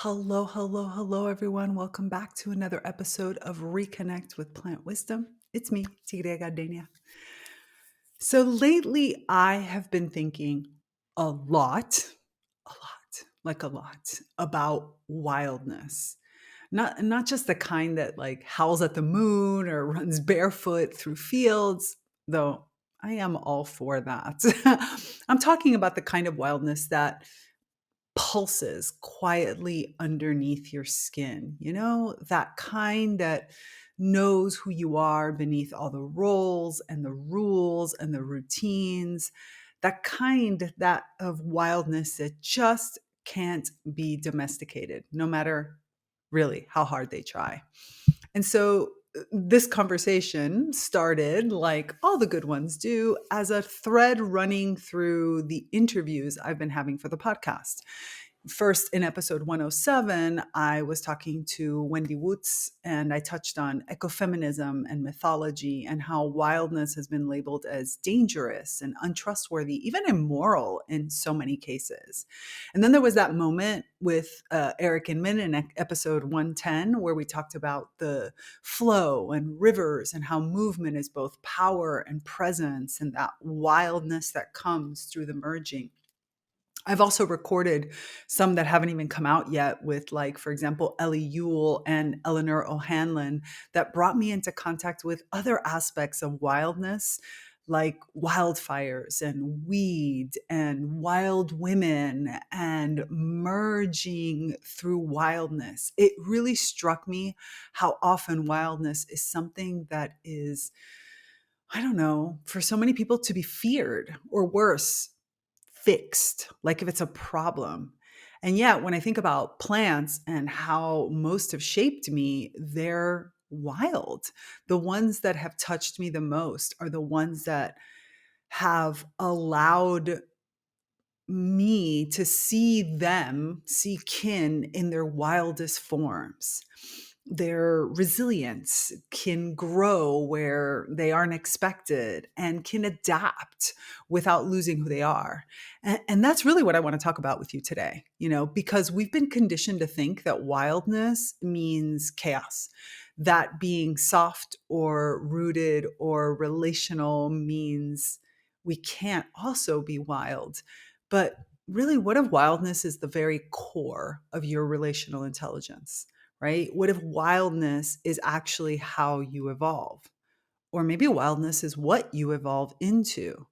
Hello, hello, hello, everyone. Welcome back to another episode of ReConnect with Plant Wisdom. It's me, Tigre Gardenia. So lately, I have been thinking a lot about wildness. Not just the kind that like howls at the moon or runs barefoot through fields, though I am all for that. I'm talking about the kind of wildness that pulses quietly underneath your skin, that kind that knows who you are beneath all the roles and the rules and the routines, that kind that of wildness that just can't be domesticated, no matter really how hard they try. And so this conversation started, like all the good ones do, as a thread running through the interviews I've been having for the podcast. First, in episode 107, I was talking to Wendy Woods, and I touched on ecofeminism and mythology and how wildness has been labeled as dangerous and untrustworthy, even immoral in so many cases. And then there was that moment with Eric Inman in episode 110, where we talked about the flow and rivers and how movement is both power and presence and that wildness that comes through the merging. I've also recorded some that haven't even come out yet with, like, for example, Ellie Yule and Eleanor O'Hanlon, that brought me into contact with other aspects of wildness, like wildfires and weed and wild women and merging through wildness. It really struck me how often wildness is something that is, I don't know, for so many people to be feared, or worse, fixed, like if it's a problem. And yet, when I think about plants and how most have shaped me, they're wild. The ones that have touched me the most are the ones that have allowed me to see kin in their wildest forms. Their resilience can grow where they aren't expected and can adapt without losing who they are. And that's really what I want to talk about with you today, because we've been conditioned to think that wildness means chaos, that being soft or rooted or relational means we can't also be wild. But really, what if wildness is the very core of your relational intelligence, right? What if wildness is actually how you evolve? Or maybe wildness is what you evolve into.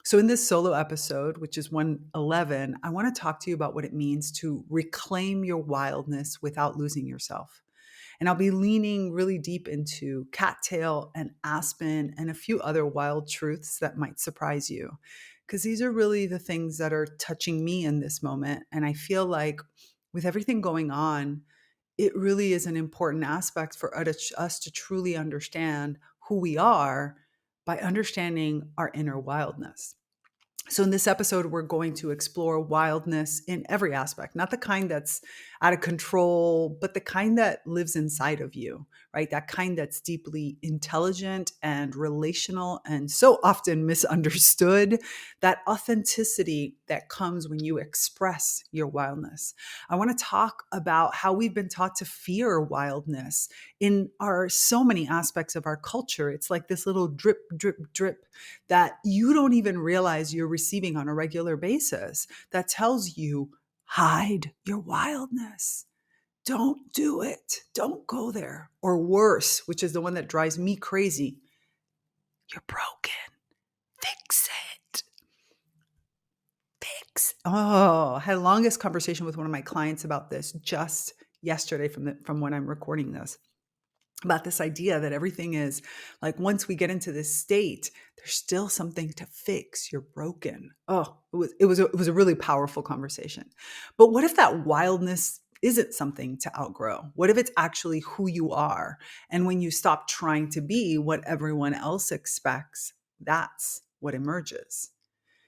So, in this solo episode, which is 111, I want to talk to you about what it means to reclaim your wildness without losing yourself. And I'll be leaning really deep into cattail and aspen and a few other wild truths that might surprise you, because these are really the things that are touching me in this moment. And I feel like with everything going on, it really is an important aspect for us to truly understand who we are by understanding our inner wildness. So, in this episode, we're going to explore wildness in every aspect, not the kind that's out of control, but the kind that lives inside of you, right? That kind that's deeply intelligent and relational and so often misunderstood, that authenticity that comes when you express your wildness. I want to talk about how we've been taught to fear wildness in our so many aspects of our culture. It's like this little drip, drip, drip that you don't even realize you're receiving on a regular basis that tells you, hide your wildness. Don't do it. Don't go there. Or worse, which is the one that drives me crazy, you're broken. Fix it. I had a longest conversation with one of my clients about this just yesterday from when I'm recording this, about this idea that everything is like, once we get into this state, there's still something to fix. You're broken. Oh, it was a really powerful conversation. But what if that wildness isn't something to outgrow? What if it's actually who you are? And when you stop trying to be what everyone else expects, that's what emerges.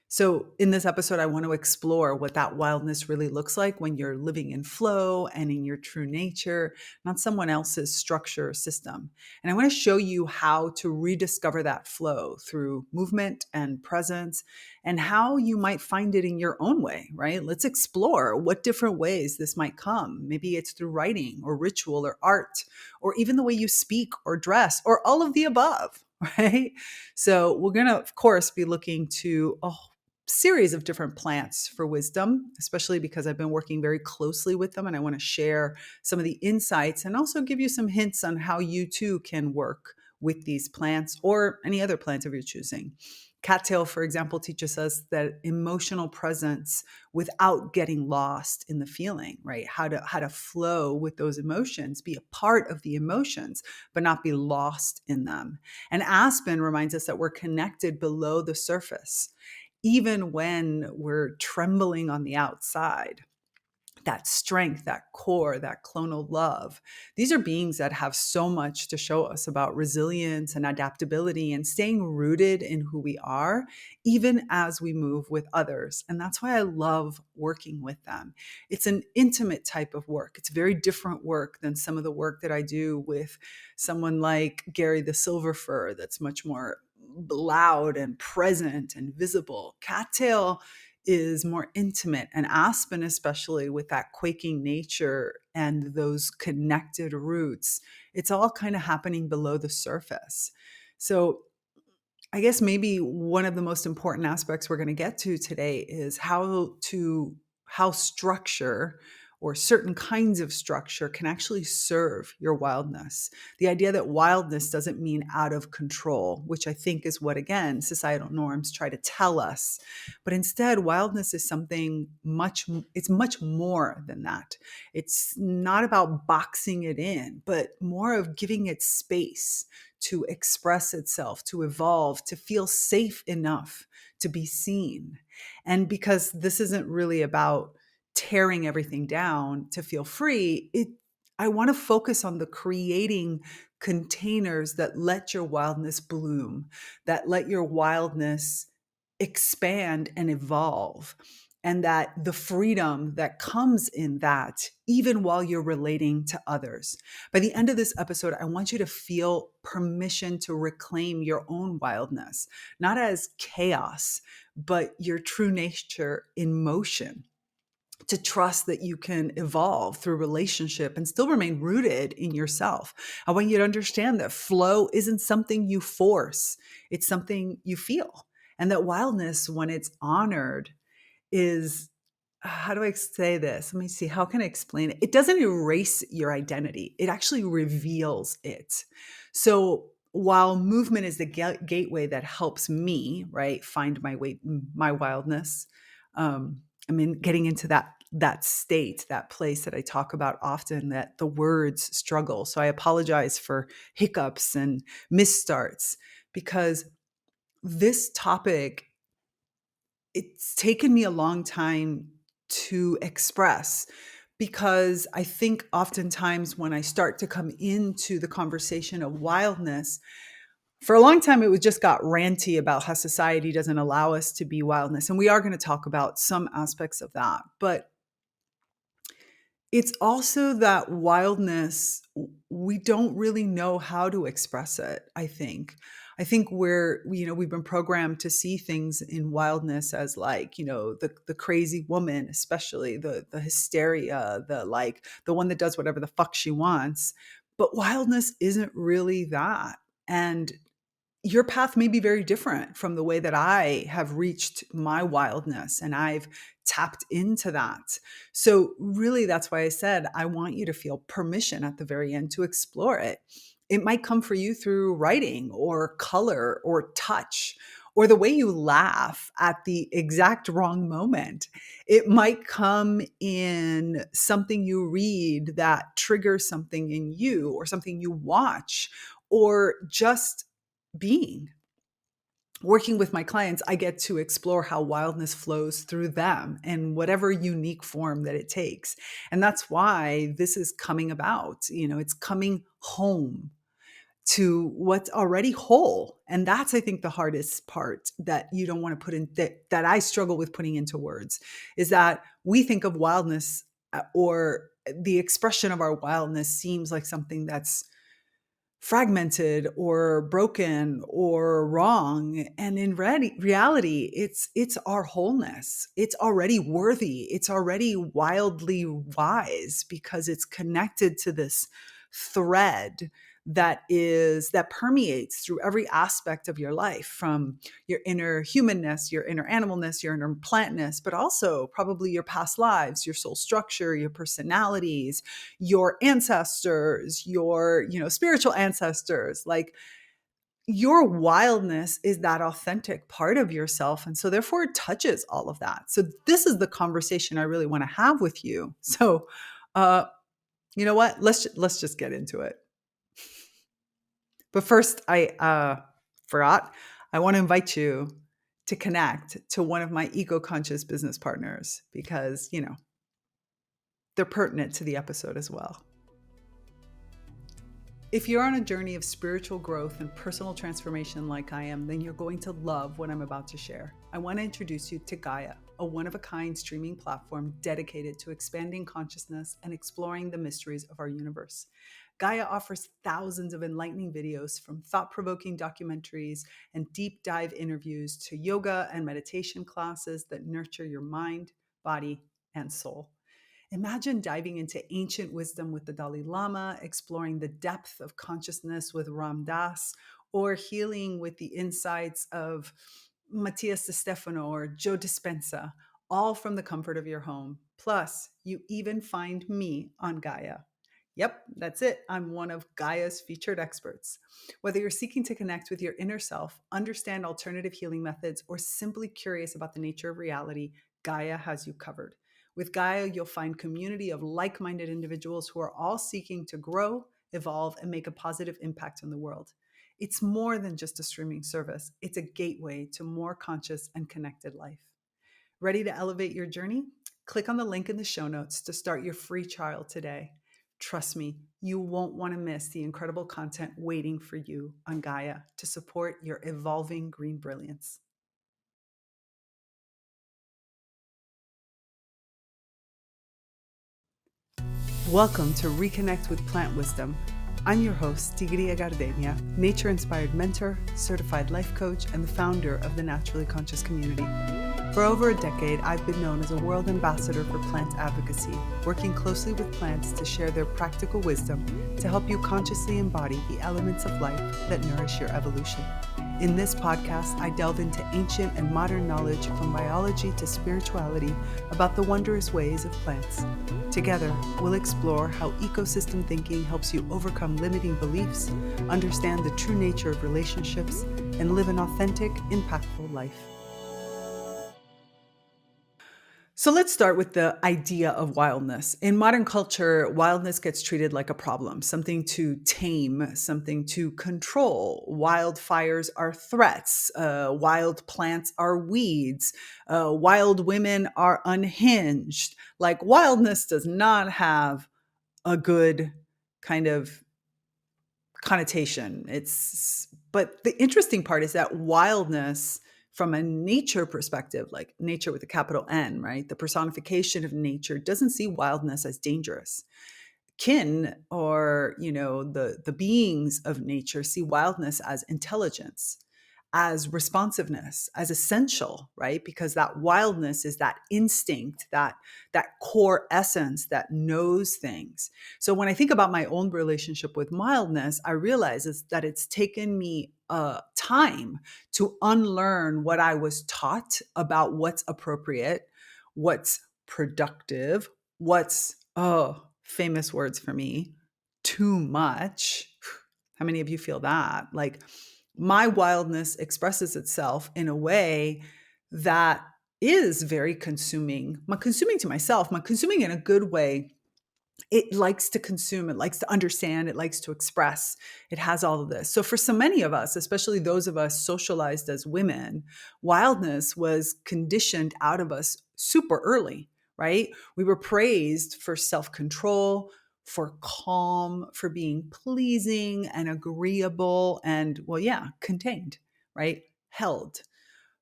So, in this episode, I want to explore what that wildness really looks like when you're living in flow and in your true nature, not someone else's structure or system. And I want to show you how to rediscover that flow through movement and presence and how you might find it in your own way, right? Let's explore what different ways this might come. Maybe it's through writing or ritual or art, or even the way you speak or dress, or all of the above, right? So, we're going to, of course, be looking to a series of different plants for wisdom, especially because I've been working very closely with them and I want to share some of the insights and also give you some hints on how you too can work with these plants or any other plants of your choosing. Cattail, for example, teaches us that emotional presence without getting lost in the feeling, right? How to flow with those emotions, be a part of the emotions, but not be lost in them. And aspen reminds us that we're connected below the surface even when we're trembling on the outside. That strength, that core, that clonal love. These are beings that have so much to show us about resilience and adaptability and staying rooted in who we are, even as we move with others. And that's why I love working with them. It's an intimate type of work. It's very different work than some of the work that I do with someone like Gary the Silver Fir, that's much more loud and present and visible. Cattail is more intimate, and aspen, especially with that quaking nature and those connected roots, it's all kind of happening below the surface. So I guess maybe one of the most important aspects we're going to get to today is how structure or certain kinds of structure can actually serve your wildness. The idea that wildness doesn't mean out of control, which I think is what, again, societal norms try to tell us. But instead, wildness is something it's much more than that. It's not about boxing it in, but more of giving it space to express itself, to evolve, to feel safe enough to be seen. And because this isn't really about tearing everything down to feel free, I want to focus on the creating containers that let your wildness bloom, that let your wildness expand and evolve, and that the freedom that comes in that, even while you're relating to others. By the end of this episode, I want you to feel permission to reclaim your own wildness, not as chaos, but your true nature in motion. To trust that you can evolve through relationship and still remain rooted in yourself. I want you to understand that flow isn't something you force, it's something you feel. And that wildness, when it's honored, is, how do I say this? Let me see. How can I explain it? It doesn't erase your identity, it actually reveals it. So while movement is the gateway that helps me, right, find my way, my wildness, I mean, getting into that state, that place that I talk about often, that the words struggle. So I apologize for hiccups and misstarts, because this topic, it's taken me a long time to express, because I think oftentimes when I start to come into the conversation of wildness, for a long time, it was just got ranty about how society doesn't allow us to be wildness. And we are going to talk about some aspects of that. But it's also that wildness, we don't really know how to express it, I think. I think we've been programmed to see things in wildness as like, the crazy woman, especially the hysteria, the one that does whatever the fuck she wants. But wildness isn't really that. And your path may be very different from the way that I have reached my wildness and I've tapped into that. So, really, that's why I said I want you to feel permission at the very end to explore it. It might come for you through writing or color or touch or the way you laugh at the exact wrong moment. It might come in something you read that triggers something in you, or something you watch, or just being. Working with my clients, I get to explore how wildness flows through them in whatever unique form that it takes. And that's why this is coming about. It's coming home to what's already whole. And that's, I think, the hardest part that you don't want to put in, that I struggle with putting into words, is that we think of wildness, or the expression of our wildness seems like something that's fragmented or broken or wrong, and in reality it's our wholeness. It's already worthy, it's already wildly wise, because it's connected to this thread that permeates through every aspect of your life, from your inner humanness, your inner animalness, your inner plantness, but also probably your past lives, your soul structure, your personalities, your ancestors, your, spiritual ancestors. Like, your wildness is that authentic part of yourself, and so therefore it touches all of that. So this is the conversation I really want to have with you. So you know what, let's just get into it. But first, I forgot, I want to invite you to connect to one of my eco-conscious business partners, because they're pertinent to the episode as well. If you're on a journey of spiritual growth and personal transformation like I am, then you're going to love what I'm about to share. I want to introduce you to Gaia, a one-of-a-kind streaming platform dedicated to expanding consciousness and exploring the mysteries of our universe. Gaia offers thousands of enlightening videos, from thought-provoking documentaries and deep dive interviews to yoga and meditation classes that nurture your mind, body, and soul. Imagine diving into ancient wisdom with the Dalai Lama, exploring the depth of consciousness with Ram Dass, or healing with the insights of Matthias De Stefano or Joe Dispenza, all from the comfort of your home. Plus, you even find me on Gaia. Yep, that's it. I'm one of Gaia's featured experts. Whether you're seeking to connect with your inner self, understand alternative healing methods, or simply curious about the nature of reality, Gaia has you covered. With Gaia, you'll find community of like-minded individuals who are all seeking to grow, evolve, and make a positive impact on the world. It's more than just a streaming service. It's a gateway to more conscious and connected life. Ready to elevate your journey? Click on the link in the show notes to start your free trial today. Trust me, you won't want to miss the incredible content waiting for you on Gaia to support your evolving green brilliance. Welcome to ReConnect with Plant Wisdom. I'm your host, Tigria Gardenia, nature-inspired mentor, certified life coach, and the founder of the Naturally Conscious community. For over a decade, I've been known as a world ambassador for plant advocacy, working closely with plants to share their practical wisdom to help you consciously embody the elements of life that nourish your evolution. In this podcast, I delve into ancient and modern knowledge, from biology to spirituality, about the wondrous ways of plants. Together, we'll explore how ecosystem thinking helps you overcome limiting beliefs, understand the true nature of relationships, and live an authentic, impactful life. So let's start with the idea of wildness. In modern culture, wildness gets treated like a problem, something to tame, something to control. Wildfires are threats. Wild plants are weeds. Wild women are unhinged. Like, wildness does not have a good kind of connotation. But the interesting part is that wildness, from a nature perspective, like nature with a capital N, right? The personification of nature doesn't see wildness as dangerous. Kin, or the beings of nature, see wildness as intelligence, as responsiveness, as essential, right? Because that wildness is that instinct, that core essence that knows things. So when I think about my own relationship with wildness, I realize is that it's taken me time to unlearn what I was taught about what's appropriate, what's productive, what's famous words for me, too much. How many of you feel that? Like, my wildness expresses itself in a way that is very consuming. I'm consuming to myself, I'm consuming in a good way. It likes to consume, it likes to understand, it likes to express. It has all of this. So for so many of us, especially those of us socialized as women, wildness was conditioned out of us super early, right? We were praised for self-control, for calm, for being pleasing and agreeable and, well, yeah, contained, right? Held.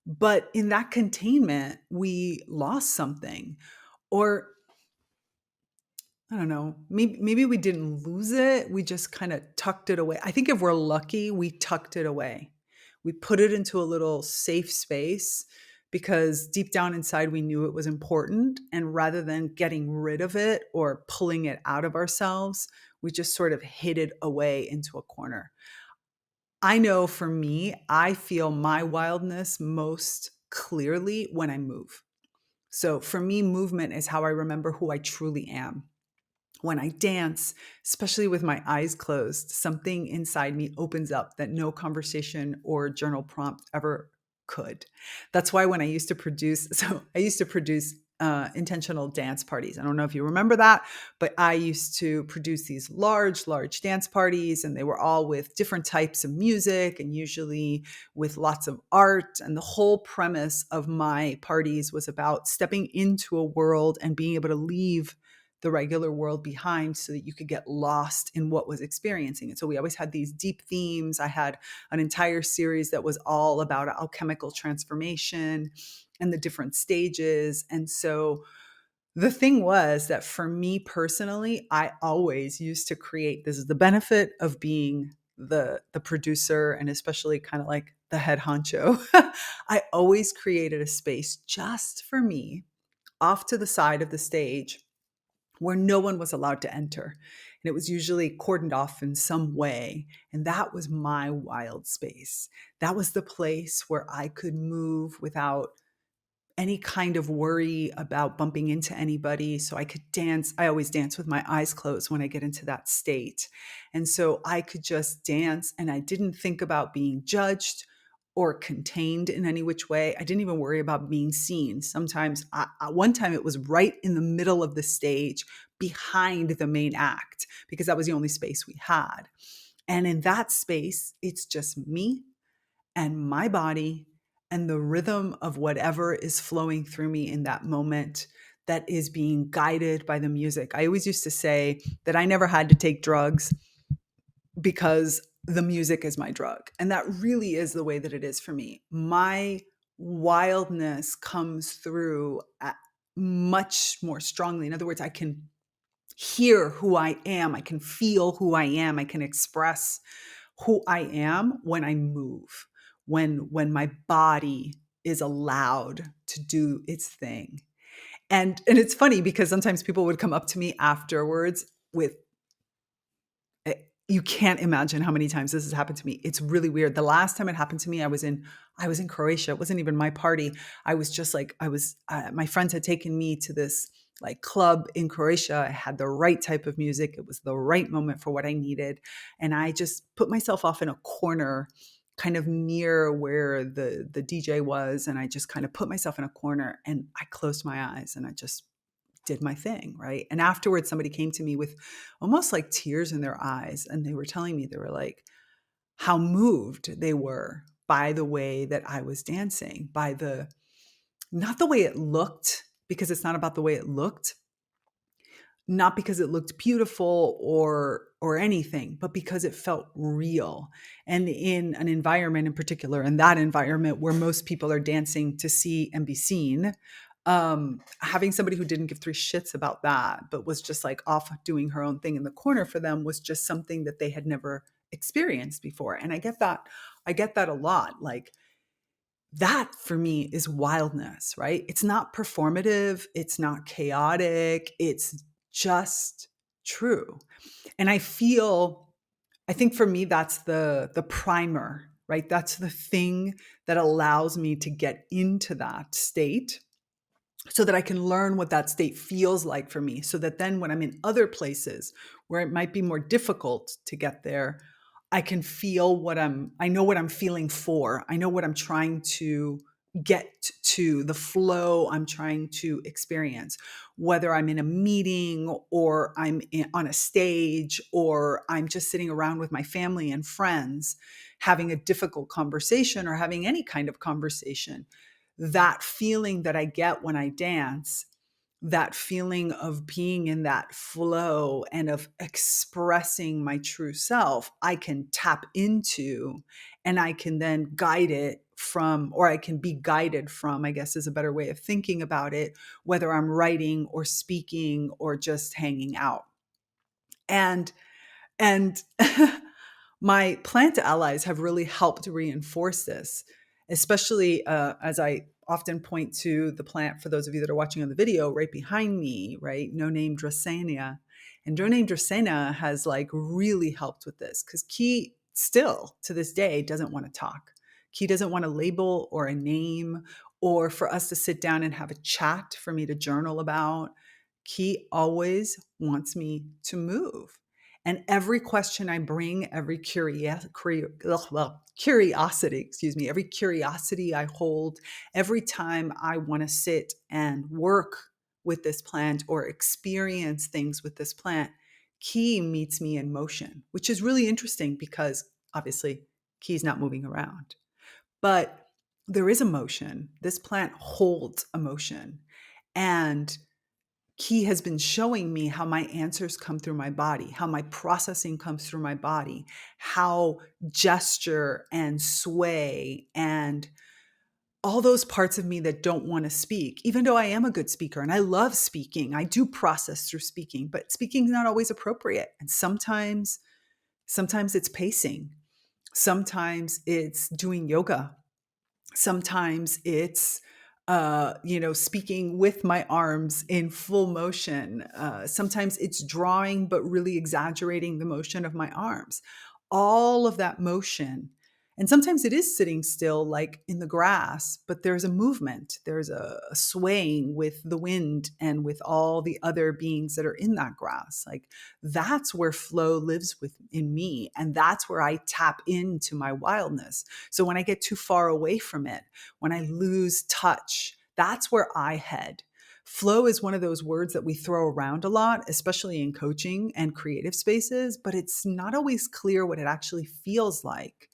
But in that containment, we lost something. Or I don't know, maybe we didn't lose it. We just kind of tucked it away. I think if we're lucky, we tucked it away. We put it into a little safe space because deep down inside, we knew it was important. And rather than getting rid of it or pulling it out of ourselves, we just sort of hid it away into a corner. I know for me, I feel my wildness most clearly when I move. So for me, movement is how I remember who I truly am. When I dance, especially with my eyes closed, something inside me opens up that no conversation or journal prompt ever could. That's why when I used to produce, so I used to produce intentional dance parties. I don't know if you remember that, but I used to produce these large dance parties, and they were all with different types of music and usually with lots of art. And the whole premise of my parties was about stepping into a world and being able to leave the regular world behind so that you could get lost in what was experiencing. And so we always had these deep themes. I had an entire series that was all about alchemical transformation and the different stages. And so the thing was that for me personally, I always used to create, this is the benefit of being the producer and especially kind of like the head honcho. I always created a space just for me off to the side of the stage where no one was allowed to enter. And it was usually cordoned off in some way. And that was my wild space. That was the place where I could move without any kind of worry about bumping into anybody. So I could dance. I always dance with my eyes closed when I get into that state. And so I could just dance and I didn't think about being judged or contained in any which way. I didn't even worry about being seen. Sometimes, one time it was right in the middle of the stage behind the main act because that was the only space we had. And in that space, it's just me and my body and the rhythm of whatever is flowing through me in that moment that is being guided by the music. I always used to say that I never had to take drugs because the music is my drug. And that really is the way that it is for me. My wildness comes through much more strongly. In other words, I can hear who I am. I can feel who I am. I can express who I am when I move, when my body is allowed to do its thing. And it's funny because sometimes people would come up to me afterwards with, you can't imagine how many times this has happened to me. It's really weird. The last time it happened to me, I was in Croatia. It wasn't even my party. I was just like, my friends had taken me to this like club in Croatia. I had the right type of music. It was the right moment for what I needed. And I just put myself off in a corner, kind of near where the DJ was. And I just kind of put myself in a corner and I closed my eyes and I just did my thing, right? And afterwards, somebody came to me with almost like tears in their eyes. And they were telling me, they were like, how moved they were by the way that I was dancing, by not the way it looked, because it's not about the way it looked, not because it looked beautiful or anything, but because it felt real. And in an environment in particular, in that environment where most people are dancing to see and be seen, having somebody who didn't give three shits about that, but was just like off doing her own thing in the corner for them was just something that they had never experienced before. And I get that a lot. Like, that for me is wildness, right? It's not performative. It's not chaotic. It's just true. And I think for me, that's the primer, right? That's the thing that allows me to get into that state so that I can learn what that state feels like for me. So that then when I'm in other places where it might be more difficult to get there, I can feel I know what I'm feeling for. I know what I'm trying to get to, the flow I'm trying to experience, whether I'm in a meeting or on a stage or I'm just sitting around with my family and friends having a difficult conversation or having any kind of conversation. That feeling that I get when I dance that feeling of being in that flow and of expressing my true self, I can tap into, and I can then guide it from, or I can be guided from, I guess is a better way of thinking about it, whether I'm writing or speaking or just hanging out. And and my plant allies have really helped reinforce this, especially as I often point to the plant, for those of you that are watching on the video, right behind me, right? No name Dracaena. And no name Dracaena has like really helped with this, because Key still to this day doesn't want to talk. Key doesn't want a label or a name or for us to sit down and have a chat for me to journal about. Key always wants me to move. And every question I bring, every curiosity, excuse me, every curiosity I hold, every time I want to sit and work with this plant or experience things with this plant, Key meets me in motion, which is really interesting because obviously Key's not moving around. But there is emotion. This plant holds emotion. And Key has been showing me how my answers come through my body, how my processing comes through my body, how gesture and sway and all those parts of me that don't want to speak, even though I am a good speaker and I love speaking, I do process through speaking, but speaking is not always appropriate. And sometimes it's pacing. Sometimes it's doing yoga. Sometimes it's speaking with my arms in full motion. Sometimes it's drawing, but really exaggerating the motion of my arms. All of that motion. And sometimes it is sitting still, like in the grass, but there's a movement. There's a swaying with the wind and with all the other beings that are in that grass. Like that's where flow lives in me. And that's where I tap into my wildness. So when I get too far away from it, when I lose touch, that's where I head. Flow is one of those words that we throw around a lot, especially in coaching and creative spaces, but it's not always clear what it actually feels like.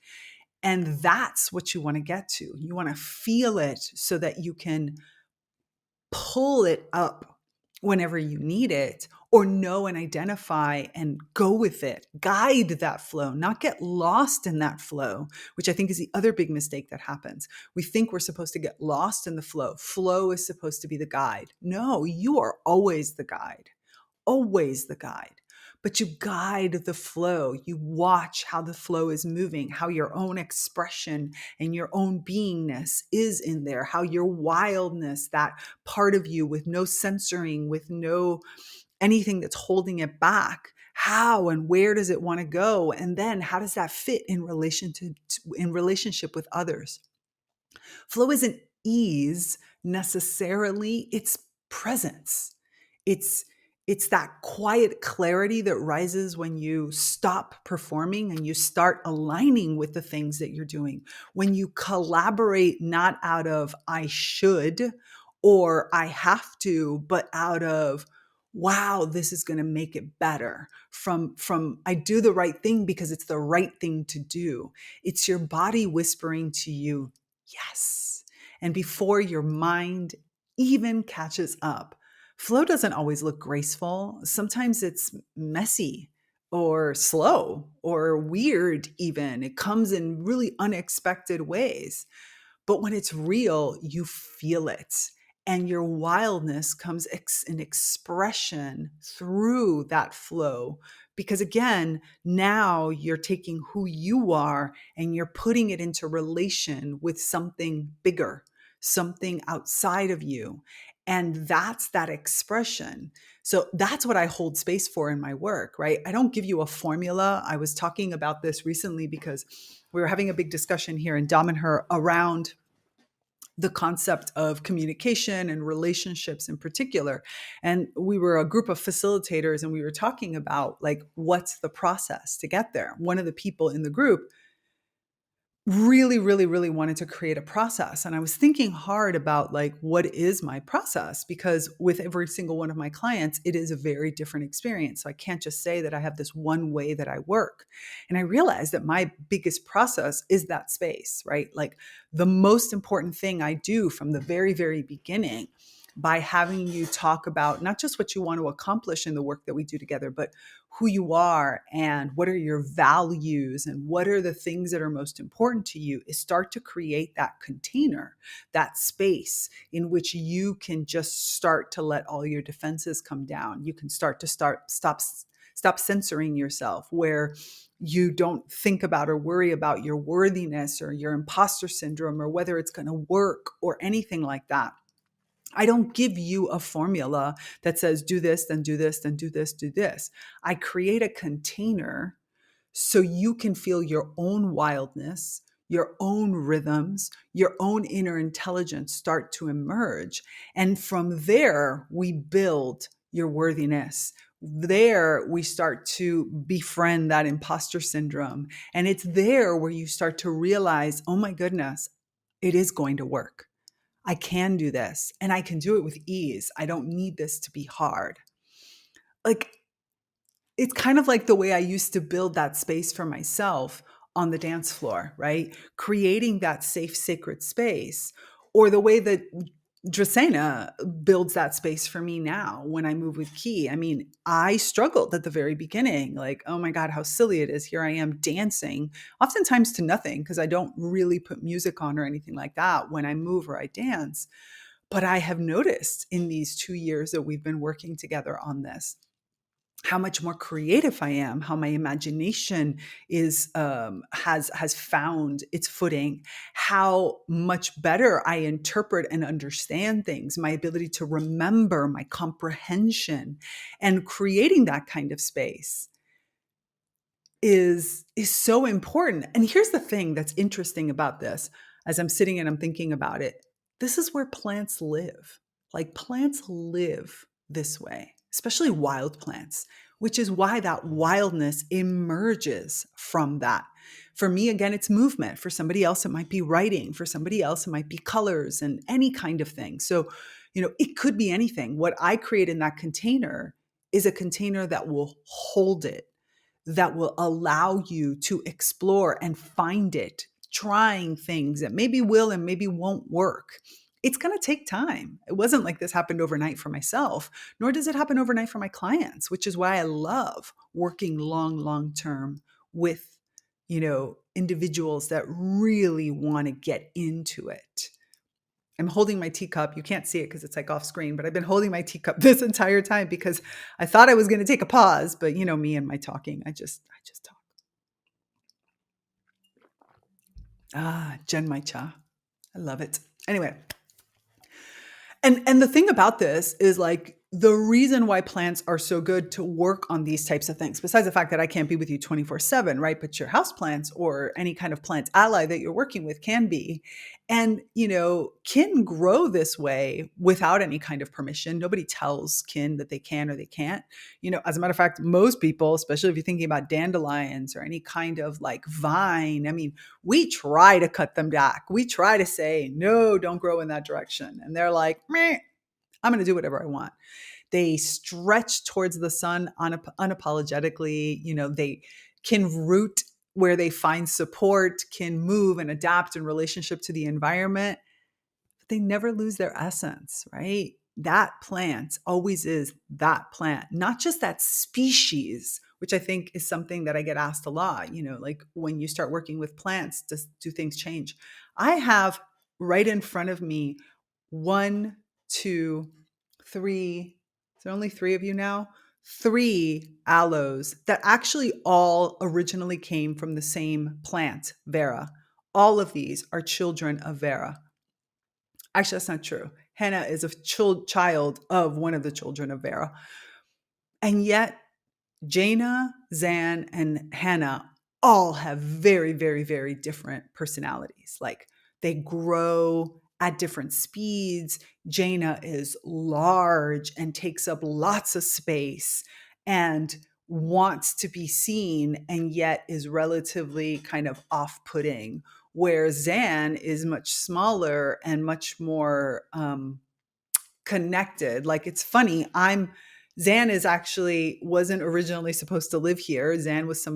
And that's what you want to get to. You want to feel it so that you can pull it up whenever you need it, or know and identify and go with it, guide that flow, not get lost in that flow, which I think is the other big mistake that happens. We think we're supposed to get lost in the flow. Flow is supposed to be the guide. No, you are always the guide, always the guide. But you guide the flow. You watch how the flow is moving, how your own expression and your own beingness is in there, how your wildness, that part of you with no censoring, with no anything that's holding it back, how and where does it want to go? And then how does that fit in relationship with others? Flow isn't ease necessarily, it's presence. It's it's that quiet clarity that rises when you stop performing and you start aligning with the things that you're doing. When you collaborate not out of I should or I have to, but out of wow, this is going to make it better. From I do the right thing because it's the right thing to do. It's your body whispering to you, yes. And before your mind even catches up, flow doesn't always look graceful. Sometimes it's messy or slow or weird, even. It comes in really unexpected ways. But when it's real, you feel it. And your wildness comes in expression through that flow. Because again, now you're taking who you are and you're putting it into relation with something bigger, something outside of you. And that's that expression. So that's what I hold space for in my work, right? I don't give you a formula. I was talking about this recently because we were having a big discussion here in Dom and Her around the concept of communication and relationships in particular. And we were a group of facilitators and we were talking about like, what's the process to get there? One of the people in the group really wanted to create a process. And I was thinking hard about like, what is my process? Because with every single one of my clients, it is a very different experience. So I can't just say that I have this one way that I work. And I realized that my biggest process is that space, right? Like the most important thing I do from the very, very beginning by having you talk about not just what you want to accomplish in the work that we do together, but who you are and what are your values and what are the things that are most important to you, is start to create that container, that space in which you can just start to let all your defenses come down. You can stop censoring yourself, where you don't think about or worry about your worthiness or your imposter syndrome or whether it's going to work or anything like that. I don't give you a formula that says do this, then do this, then do this, do this. I create a container so you can feel your own wildness, your own rhythms, your own inner intelligence start to emerge. And from there, we build your worthiness. There, we start to befriend that imposter syndrome. And it's there where you start to realize, oh my goodness, it is going to work. I can do this and I can do it with ease. I don't need this to be hard. Like, it's kind of like the way I used to build that space for myself on the dance floor, right? Creating that safe, sacred space, or the way that Dracaena builds that space for me now when I move with Key. I mean, I struggled at the very beginning, like, oh my God, how silly it is. Here I am dancing, oftentimes to nothing, because I don't really put music on or anything like that when I move or I dance. But I have noticed in these 2 years that we've been working together on this, how much more creative I am, how my imagination has found its footing, how much better I interpret and understand things, my ability to remember, my comprehension, and creating that kind of space is so important. And here's the thing that's interesting about this, as I'm sitting and I'm thinking about it, this is where plants live. Like, plants live this way, especially wild plants, which is why that wildness emerges from that. For me, again, it's movement. For somebody else, it might be writing. For somebody else, it might be colors and any kind of thing. So, it could be anything. What I create in that container is a container that will hold it, that will allow you to explore and find it, trying things that maybe will and maybe won't work. It's going to take time. It wasn't like this happened overnight for myself, nor does it happen overnight for my clients, which is why I love working long term with, individuals that really want to get into it. I'm holding my teacup. You can't see it because it's like off screen, but I've been holding my teacup this entire time because I thought I was going to take a pause, but me and my talking, I just talk. Jen Mai Cha. I love it. Anyway. And the thing about this is, like, the reason why plants are so good to work on these types of things, besides the fact that I can't be with you 24/7, right? But your house plants or any kind of plant ally that you're working with can be, and, can grow this way without any kind of permission. Nobody tells kin that they can or they can't. As a matter of fact, most people, especially if you're thinking about dandelions or any kind of like vine, I mean, we try to cut them back. We try to say, no, don't grow in that direction. And they're like, meh, I'm going to do whatever I want. They stretch towards the sun unapologetically. They can root where they find support, can move and adapt in relationship to the environment, but they never lose their essence, right? That plant always is that plant, not just that species, which I think is something that I get asked a lot. Like, when you start working with plants, do things change? I have right in front of me 1, 2, 3. Is there only 3 of you now? 3 aloes that actually all originally came from the same plant, Vera. All of these are children of Vera. Actually, that's not true. Henna is a child of one of the children of Vera. And yet, Jaina, Zan, and Hannah all have very, very, very different personalities. Like, they grow at different speeds. Jaina is large and takes up lots of space and wants to be seen, and yet is relatively kind of off-putting, where Zan is much smaller and much more connected. Like, it's funny. Zan wasn't originally supposed to live here. Zan was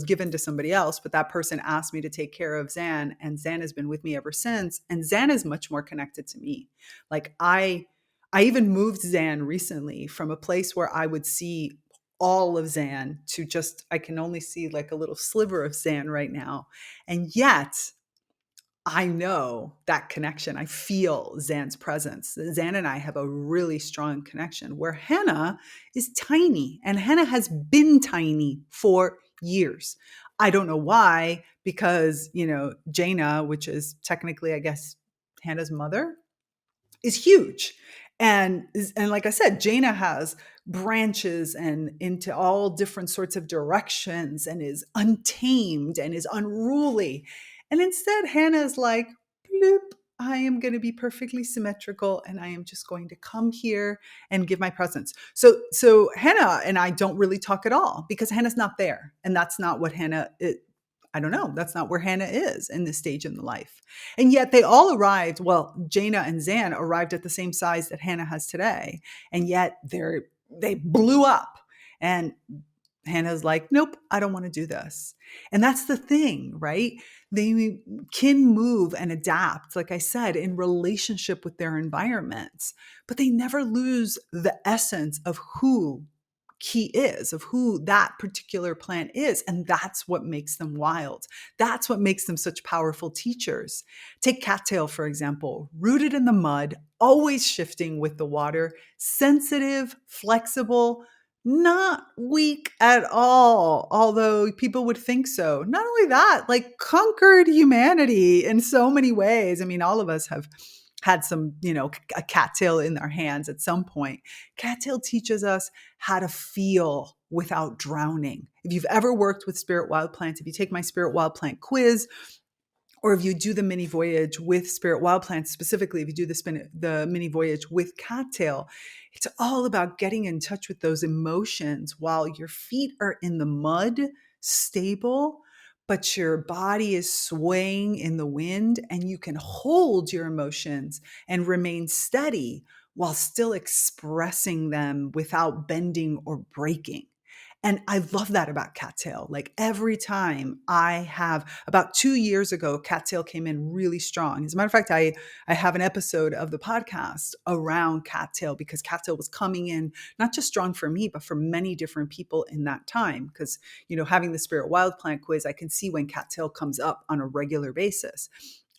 given to somebody else, but that person asked me to take care of Zan, and Zan has been with me ever since. And Zan is much more connected to me. Like, I I even moved Zan recently from a place where I would see all of Zan to just, I can only see like a little sliver of Zan right now. And yet, I know that connection. I feel Zan's presence. Zan and I have a really strong connection where Hannah is tiny and Hannah has been tiny for years. I don't know why, because, Jaina, which is technically, I guess, Hannah's mother, is huge. And like I said, Jaina has branches and into all different sorts of directions and is untamed and is unruly. And instead, Hannah is like, bloop, I am going to be perfectly symmetrical and I am just going to come here and give my presence. So Hannah and I don't really talk at all because Hannah's not there. And that's not what I don't know. That's not where Hannah is in this stage in the life. And yet they all arrived. Well, Jaina and Zan arrived at the same size that Hannah has today. And yet they blew up. And Hannah's like, nope, I don't want to do this. And that's the thing, right? They can move and adapt, like I said, in relationship with their environments, but they never lose the essence of who key is, of who that particular plant is. And that's what makes them wild. That's what makes them such powerful teachers. Take cattail, for example, rooted in the mud, always shifting with the water, sensitive, flexible, not weak at all, although people would think so. Not only that, like conquered humanity in so many ways. I mean, all of us have had some, a cattail in our hands at some point. Cattail teaches us how to feel without drowning. If you've ever worked with spirit wild plants, if you take my spirit wild plant quiz, or if you do the mini voyage with spirit wild plants, specifically if you do the mini voyage with cattail, it's all about getting in touch with those emotions while your feet are in the mud, stable, but your body is swaying in the wind and you can hold your emotions and remain steady while still expressing them without bending or breaking. And I love that about cattail. Like every time about 2 years ago, cattail came in really strong. As a matter of fact, I have an episode of the podcast around cattail because cattail was coming in not just strong for me, but for many different people in that time. Because, having the spirit wild plant quiz, I can see when cattail comes up on a regular basis.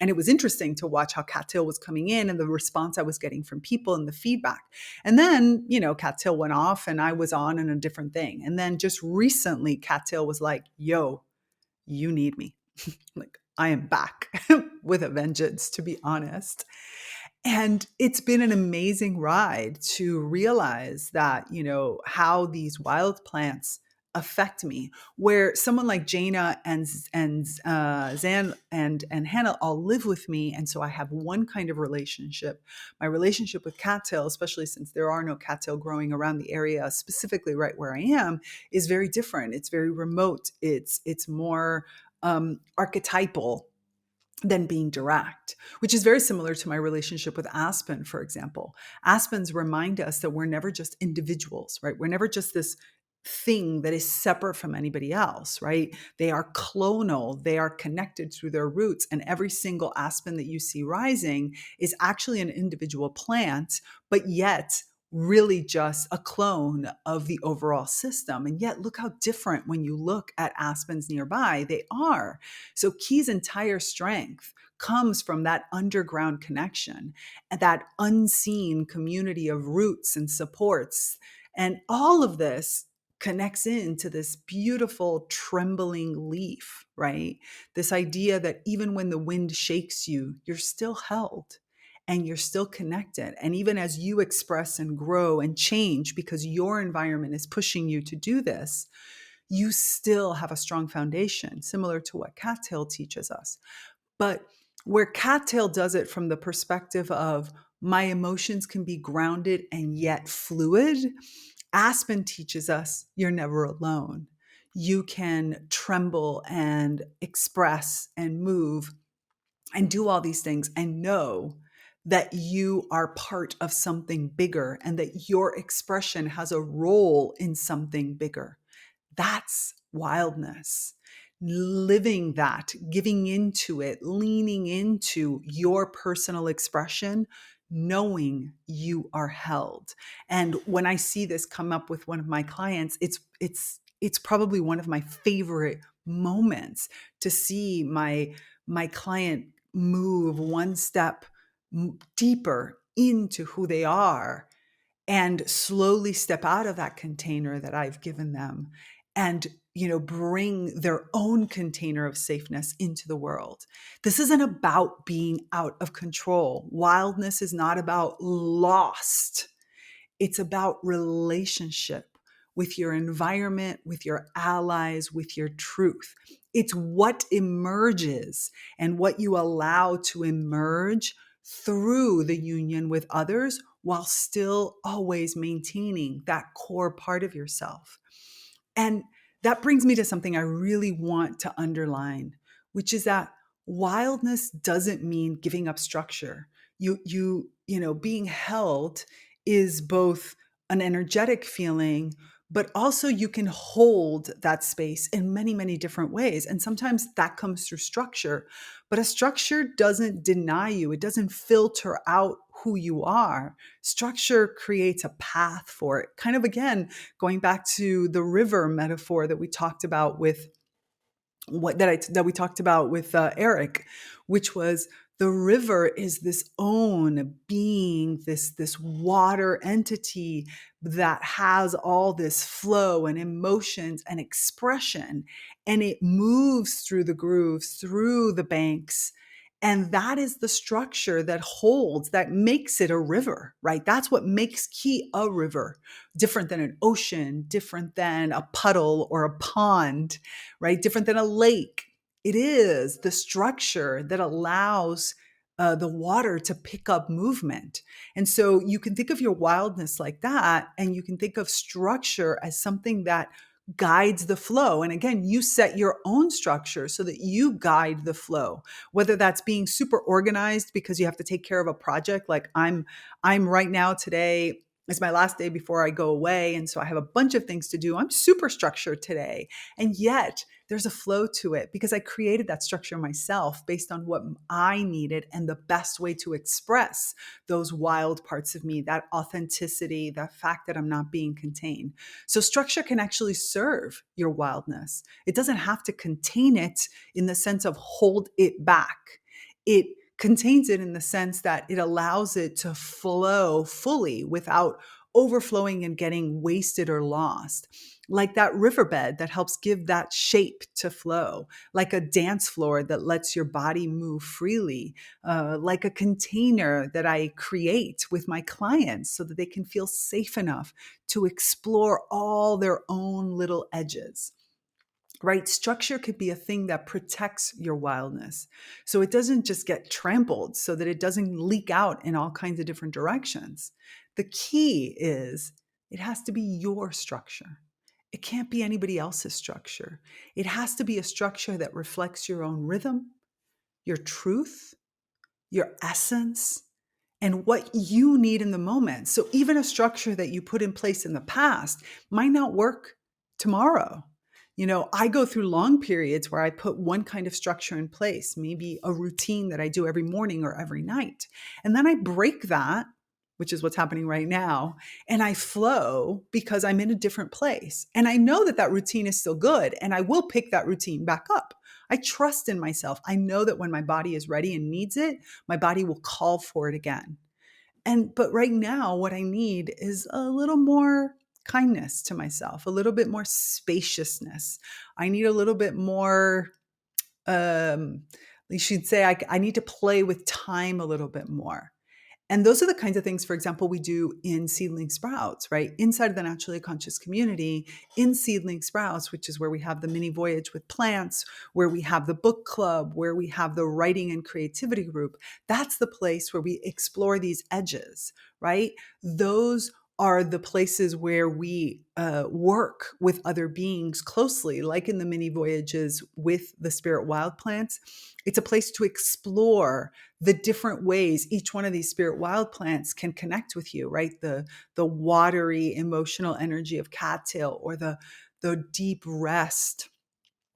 And it was interesting to watch how cattail was coming in and the response I was getting from people and the feedback. And then, cattail went off and I was on in a different thing. And then just recently, cattail was like, yo, you need me. Like, I am back with a vengeance, to be honest. And it's been an amazing ride to realize that, how these wild plants affect me, where someone like Jaina and Zan and Hannah all live with me. And so I have one kind of relationship. My relationship with cattail, especially since there are no cattail growing around the area, specifically right where I am, is very different. It's very remote. It's more archetypal than being direct, which is very similar to my relationship with aspen, for example. Aspens remind us that we're never just individuals, right? We're never just this thing that is separate from anybody else, right? They are clonal. They are connected through their roots. And every single aspen that you see rising is actually an individual plant, but yet really just a clone of the overall system. And yet look how different when you look at aspens nearby, they are. So Key's entire strength comes from that underground connection and that unseen community of roots and supports. And all of this connects into this beautiful trembling leaf, right? This idea that even when the wind shakes you, you're still held and you're still connected. And even as you express and grow and change because your environment is pushing you to do this, you still have a strong foundation, similar to what cattail teaches us. But where cattail does it from the perspective of my emotions can be grounded and yet fluid, aspen teaches us you're never alone. You can tremble and express and move and do all these things and know that you are part of something bigger and that your expression has a role in something bigger. That's wildness. Living that, giving into it, leaning into your personal expression, knowing you are held. And when I see this come up with one of my clients, it's probably one of my favorite moments to see my client move one step deeper into who they are and slowly step out of that container that I've given them and bring their own container of safeness into the world. This isn't about being out of control. Wildness is not about lost. It's about relationship with your environment, with your allies, with your truth. It's what emerges and what you allow to emerge through the union with others while still always maintaining that core part of yourself. And that brings me to something I really want to underline, which is that wildness doesn't mean giving up structure. Being held is both an energetic feeling, but also you can hold that space in many, many different ways. And sometimes that comes through structure, but a structure doesn't deny you. It doesn't filter out who you are. Structure creates a path for it. Kind of, again, going back to the river metaphor that we talked about with Eric, which was the river is this own being, this water entity that has all this flow and emotions and expression, and it moves through the grooves, through the banks. And that is the structure that holds, that makes it a river, right? That's what makes Key a river, different than an ocean, different than a puddle or a pond, right? Different than a lake. It is the structure that allows the water to pick up movement. And so you can think of your wildness like that, and you can think of structure as something that guides the flow. And again, you set your own structure so that you guide the flow, whether that's being super organized because you have to take care of a project. Like I'm right now, today is my last day before I go away. And so I have a bunch of things to do. I'm super structured today. And yet there's a flow to it because I created that structure myself based on what I needed and the best way to express those wild parts of me, that authenticity, that fact that I'm not being contained. So structure can actually serve your wildness. It doesn't have to contain it in the sense of hold it back. It contains it in the sense that it allows it to flow fully without overflowing and getting wasted or lost. Like that riverbed that helps give that shape to flow, like a dance floor that lets your body move freely, like a container that I create with my clients so that they can feel safe enough to explore all their own little edges. Right? Structure could be a thing that protects your wildness. So it doesn't just get trampled, so that it doesn't leak out in all kinds of different directions. The key is it has to be your structure. It can't be anybody else's structure. It has to be a structure that reflects your own rhythm, your truth, your essence, and what you need in the moment. So even a structure that you put in place in the past might not work tomorrow. I go through long periods where I put one kind of structure in place, maybe a routine that I do every morning or every night. And then I break that, which is what's happening right now, and I flow because I'm in a different place. And I know that that routine is still good, and I will pick that routine back up. I trust in myself. I know that when my body is ready and needs it, my body will call for it again. But right now, what I need is a little more kindness to myself, a little bit more spaciousness. I need a little bit more, you should say, I need to play with time a little bit more. And those are the kinds of things, for example, we do in Seedling Sprouts, right? Inside of the Naturally Conscious community, in Seedling Sprouts, which is where we have the mini voyage with plants, where we have the book club, where we have the writing and creativity group. That's the place where we explore these edges, right? Those are the places where we work with other beings closely, like in the mini voyages with the spirit wild plants. It's a place to explore the different ways each one of these spirit wild plants can connect with you, right? The watery emotional energy of cattail, or the deep rest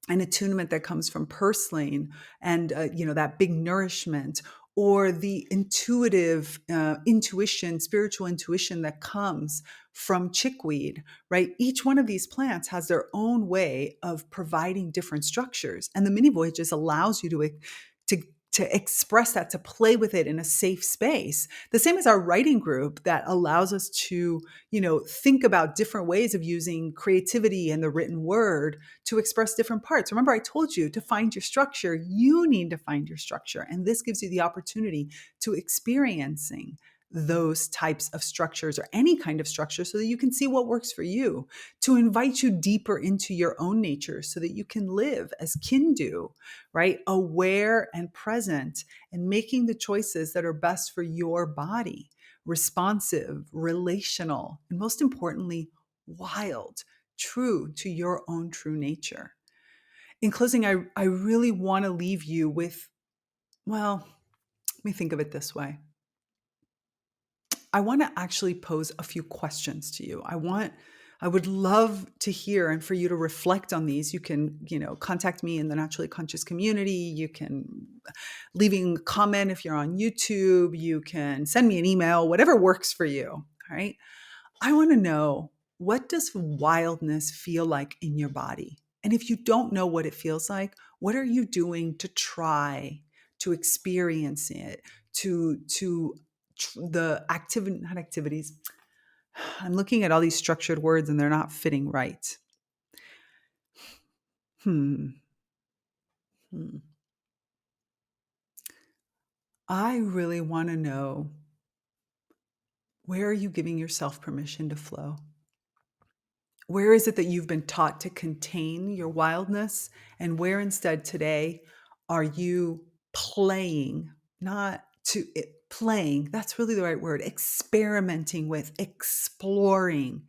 and attunement that comes from purslane, and that big nourishment, or the intuitive intuition, spiritual intuition that comes from chickweed, right? Each one of these plants has their own way of providing different structures. And the mini voyages allows you to, to express that, to play with it in a safe space. The same as our writing group that allows us to, think about different ways of using creativity and the written word to express different parts. Remember, I told you to find your structure, you need to find your structure. And this gives you the opportunity to experiencing those types of structures or any kind of structure so that you can see what works for you, to invite you deeper into your own nature so that you can live as kin do, right? Aware and present and making the choices that are best for your body, responsive, relational, and most importantly, wild, true to your own true nature. In closing, I really want to leave you with, well, let me think of it this way. I want to actually pose a few questions to you. I would love to hear and for you to reflect on these. You can, contact me in the Naturally Conscious community. You can leaving a comment if you're on YouTube. You can send me an email, whatever works for you. All right. I want to know, what does wildness feel like in your body? And if you don't know what it feels like, what are you doing to try to experience it, the activity, not activities. I'm looking at all these structured words and they're not fitting right. Hmm. I really want to know, where are you giving yourself permission to flow? Where is it that you've been taught to contain your wildness? And where instead today are you playing, not to it, playing, that's really the right word, experimenting with, exploring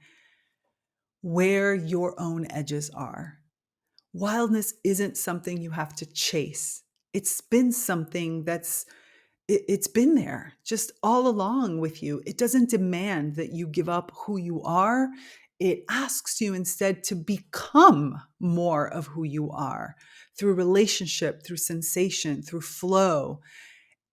where your own edges are. Wildness isn't something you have to chase. It's been something it's been there just all along with you. It doesn't demand that you give up who you are. It asks you instead to become more of who you are through relationship, through sensation, through flow.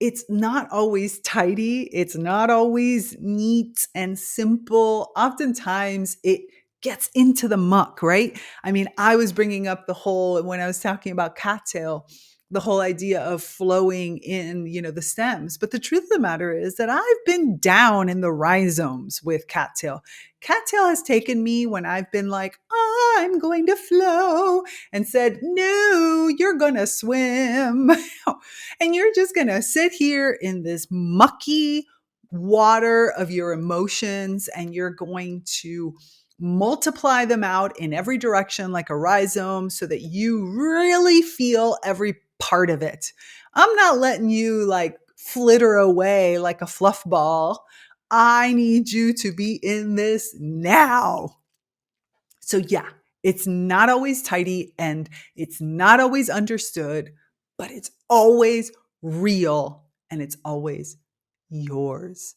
It's not always tidy. It's not always neat and simple. Oftentimes it gets into the muck, right? I mean, I was bringing up when I was talking about cattail, the whole idea of flowing in, the stems. But the truth of the matter is that I've been down in the rhizomes with cattail. Cattail has taken me when I've been like, I'm going to flow, and said, no, you're going to swim. And you're just going to sit here in this mucky water of your emotions, and you're going to multiply them out in every direction like a rhizome so that you really feel every part of it. I'm not letting you like flitter away like a fluff ball. I need you to be in this now. So yeah, it's not always tidy and it's not always understood, but it's always real and it's always yours.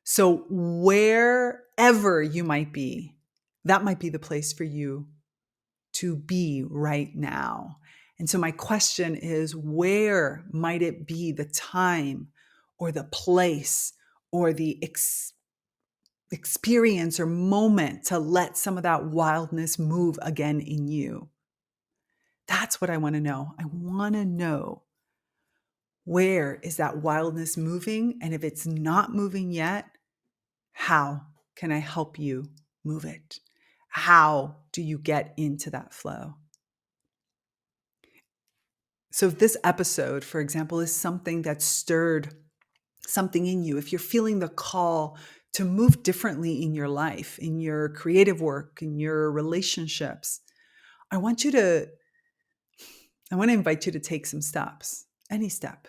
So wherever you might be, that might be the place for you to be right now. And so my question is, where might it be the time or the place or the experience or moment to let some of that wildness move again in you? That's what I want to know. I want to know, where is that wildness moving? And if it's not moving yet, how can I help you move it? How do you get into that flow? So if this episode, for example, is something that stirred something in you, if you're feeling the call to move differently in your life, in your creative work, in your relationships, I want to invite you to take some steps, any step.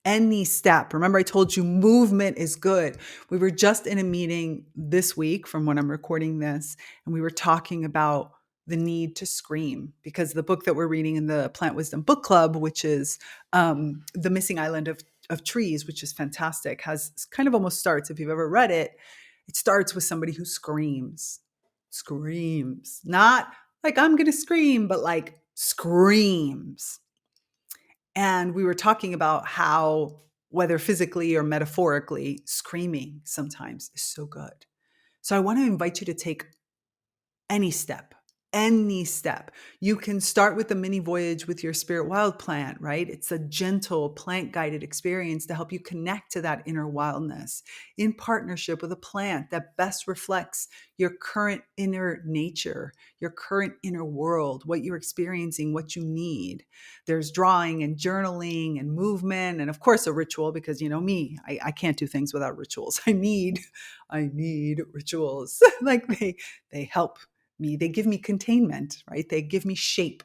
Any step. Remember, I told you movement is good. We were just in a meeting this week from when I'm recording this, and we were talking about the need to scream, because the book that we're reading in the Plant Wisdom Book Club, which is The Missing Island of Trees, which is fantastic, has kind of almost starts, if you've ever read it, it starts with somebody who screams. Not like I'm going to scream, but like screams. And we were talking about how whether physically or metaphorically, screaming sometimes is so good. So I want to invite you to take any step, any step. You can start with the mini voyage with your spirit wild plant, right? It's a gentle plant guided experience to help you connect to that inner wildness in partnership with a plant that best reflects your current inner nature, your current inner world, what you're experiencing, what you need. There's drawing and journaling and movement, and of course a ritual, because you know me, I can't do things without rituals. I need rituals. Like they help me. They give me containment, right? They give me shape.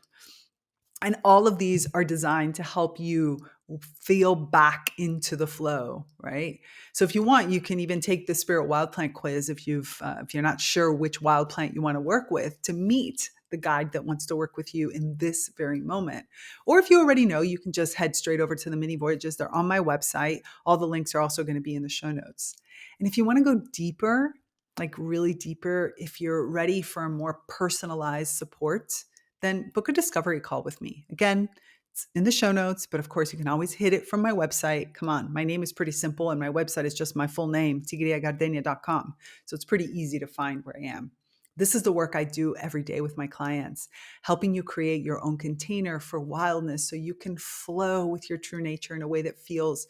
And all of these are designed to help you feel back into the flow, right? So if you want, you can even take the Spirit Wild Plant quiz if you're not sure which wild plant you want to work with to meet the guide that wants to work with you in this very moment. Or if you already know, you can just head straight over to the mini voyages. They're on my website. All the links are also going to be in the show notes. And if you want to go deeper, like really deeper, if you're ready for a more personalized support, then book a discovery call with me. Again, it's in the show notes, but of course you can always hit it from my website. Come on, my name is pretty simple and my website is just my full name, tigriagardenia.com. So it's pretty easy to find where I am. This is the work I do every day with my clients, helping you create your own container for wildness so you can flow with your true nature in a way that feels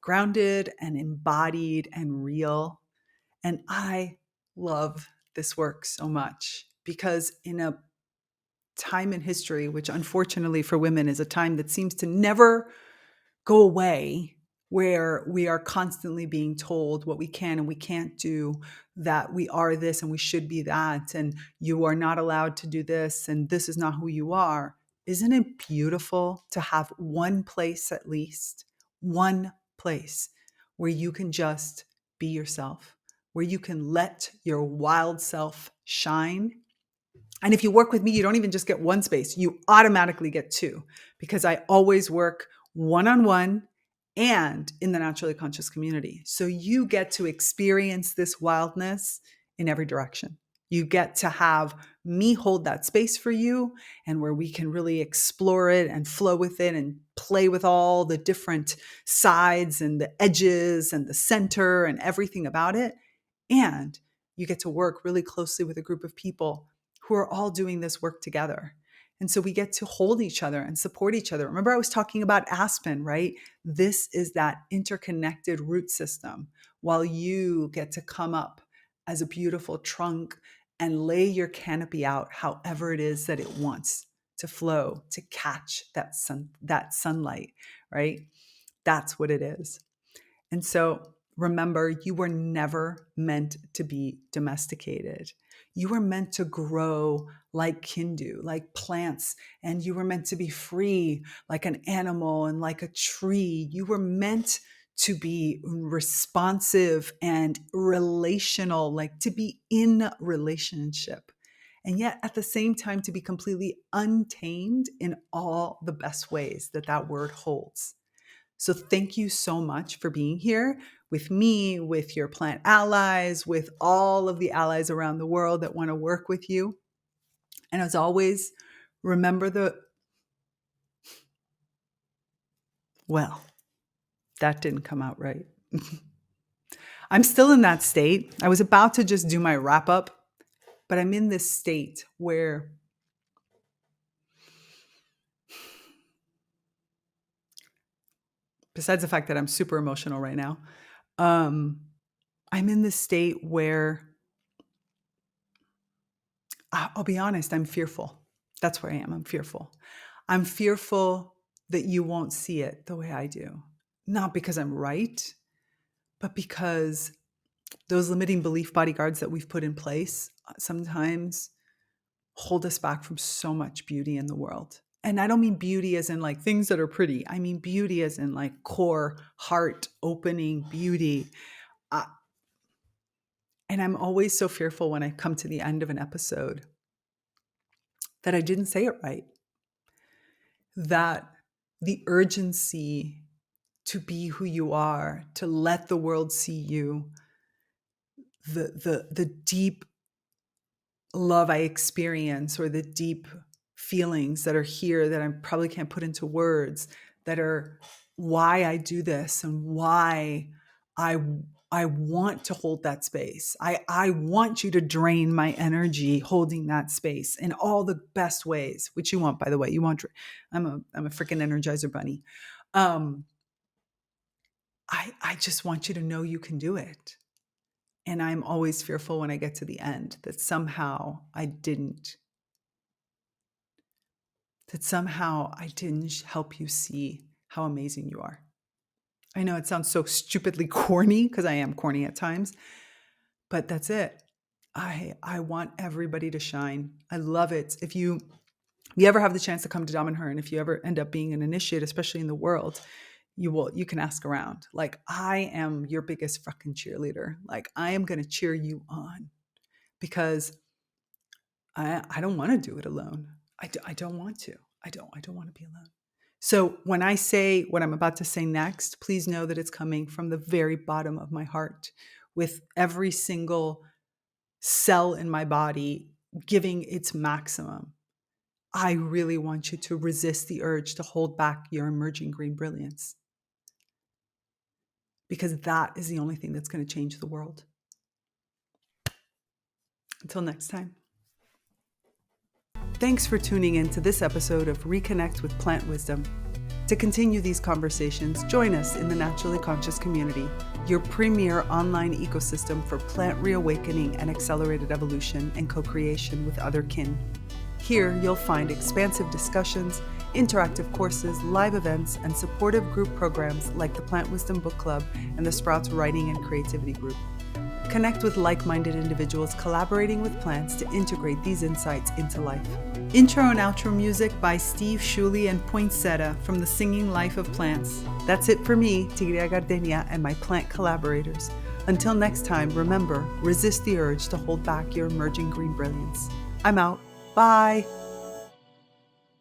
grounded and embodied and real. And I love this work so much because in a time in history, which unfortunately for women is a time that seems to never go away, where we are constantly being told what we can and we can't do, that we are this and we should be that, and you are not allowed to do this, and this is not who you are. Isn't it beautiful to have one place, at least one place, where you can just be yourself, where you can let your wild self shine? And if you work with me, you don't even just get one space, you automatically get two, because I always work one-on-one and in the naturally conscious community. So you get to experience this wildness in every direction. You get to have me hold that space for you, and where we can really explore it and flow with it and play with all the different sides and the edges and the center and everything about it. And you get to work really closely with a group of people who are all doing this work together. And so we get to hold each other and support each other. Remember, I was talking about aspen, right? This is that interconnected root system, while you get to come up as a beautiful trunk and lay your canopy out however it is that it wants to flow, to catch that sunlight, right? That's what it is. And so remember, you were never meant to be domesticated. You were meant to grow like Kindu, like plants, and you were meant to be free like an animal and like a tree. You were meant to be responsive and relational, like to be in relationship. And yet at the same time, to be completely untamed in all the best ways that that word holds. So thank you so much for being here with me, with your plant allies, with all of the allies around the world that want to work with you. And as always, remember well, that didn't come out right. I'm still in that state. I was about to just do my wrap up, but I'm in this state where besides the fact that I'm super emotional right now, I'm in this state where I'll be honest, I'm fearful. That's where I am. I'm fearful. I'm fearful that you won't see it the way I do. Not because I'm right, but because those limiting belief bodyguards that we've put in place sometimes hold us back from so much beauty in the world. And I don't mean beauty as in like things that are pretty. I mean beauty as in like core, heart opening beauty. And I'm always so fearful when I come to the end of an episode that I didn't say it right. That the urgency to be who you are, to let the world see you, the deep love I experience, or the deep feelings that are here that I probably can't put into words, that are why I do this and why I I want to hold that space. I want you to drain my energy holding that space in all the best ways, which you want, by the way. You want I'm a freaking energizer bunny. Um, I just want you to know you can do it. And I'm always fearful when I get to the end that somehow I didn't help you see how amazing you are. I know it sounds so stupidly corny because I am corny at times, but that's it. I want everybody to shine. I love it. If you ever have the chance to come to Dom and Her, and if you ever end up being an initiate, especially in the world, you can ask around. Like, I am your biggest fucking cheerleader. Like, I am going to cheer you on because I don't want to do it alone. I don't want to. I don't want to be alone. So when I say what I'm about to say next, please know that it's coming from the very bottom of my heart, with every single cell in my body giving its maximum. I really want you to resist the urge to hold back your emerging green brilliance, because that is the only thing that's going to change the world. Until next time. Thanks for tuning in to this episode of ReConnect with Plant Wisdom. To continue these conversations, join us in the Naturally Conscious community, your premier online ecosystem for plant reawakening and accelerated evolution and co-creation with other kin. Here, you'll find expansive discussions, interactive courses, live events, and supportive group programs like the Plant Wisdom Book Club and the Sprouts Writing and Creativity Group. Connect with like-minded individuals collaborating with plants to integrate these insights into life. Intro and outro music by Steve Shuley and Poinsettia from The Singing Life of Plants. That's it for me, Tigria Gardenia, and my plant collaborators. Until next time, remember, resist the urge to hold back your emerging green brilliance. I'm out. Bye.